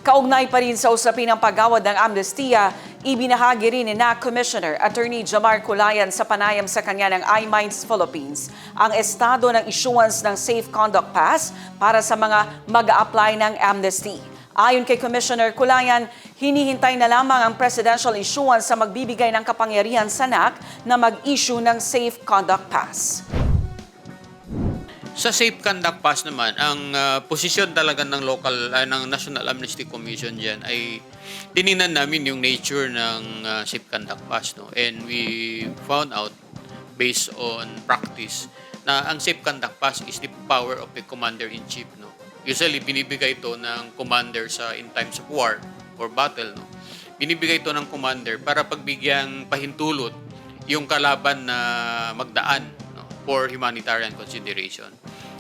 Kaugnay pa rin sa usapin ng paggawad ng amnestiya, ibinahagi rin ni NAC Commissioner Attorney Jamar Culayan sa panayam sa kanya ng iMinds Philippines ang estado ng issuance ng Safe Conduct Pass para sa mga mag-a-apply ng amnesty. Ayon kay Commissioner Culayan, hinihintay na lamang ang presidential issuance sa magbibigay ng kapangyarihan sa NAC na mag-issue ng Safe Conduct Pass. Sa Safe Conduct Pass naman, ang posisyon talaga ng ng National Amnesty Commission diyan ay tiningnan namin yung nature ng Safe Conduct Pass, no? And we found out based on practice na ang Safe Conduct Pass is the power of the commander-in-chief, no? Usually binibigay ito ng commander in times of war or battle, no? Binibigay ito ng commander para pagbigyang pahintulot yung kalaban na magdaan, no, for humanitarian consideration.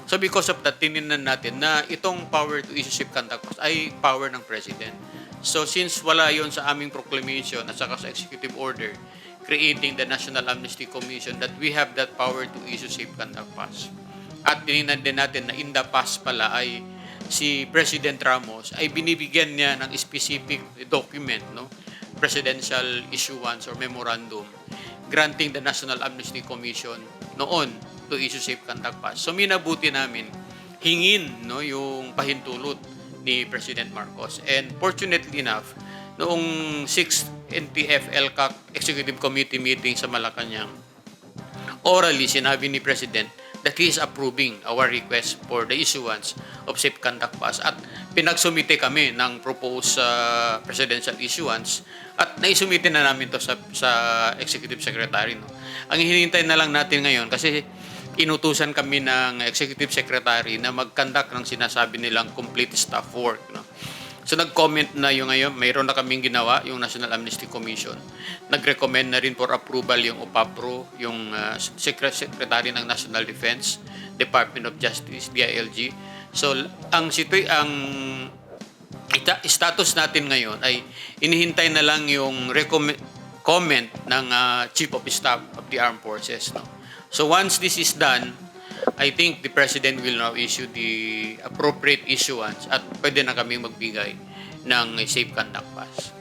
So because of that, tinignan natin na itong power to issue Safe Conduct Pass ay power ng President. So since wala yon sa aming proclamation at saka sa executive order creating the National Amnesty Commission, that we have that power to issue Safe Conduct Pass. At tinignan din natin na in the past pala ay si President Ramos ay binibigyan niya ng specific document, no, presidential issuance or memorandum granting the National Amnesty Commission noon to issue Safe Conduct Pass. So minabuti namin hingin, no, yung pahintulot ni President Marcos. And fortunately enough, noong 6th NTF-ELCAC Executive Committee meeting sa Malacanang, orally sinabi ni President that he is approving our request for the issuance of Safe Conduct Pass. At pinagsumite kami ng proposed presidential issuance at naisumite na namin to sa Executive Secretary. No? Ang hinihintay na lang natin ngayon kasi inutusan kami ng Executive Secretary na mag-conduct ng sinasabi nilang complete staff work. No? So nag-comment na yung ngayon, mayroon na kaming ginawa, yung National Amnesty Commission. Nag-recommend na rin for approval yung UPAPRO, yung Secretary ng National Defense, Department of Justice, DILG. So ang status natin ngayon ay inihintay na lang yung comment ng Chief of Staff of the Armed Forces. No? So once this is done, I think the President will now issue the appropriate issuance at pwede na kaming magbigay ng Safe Conduct Pass.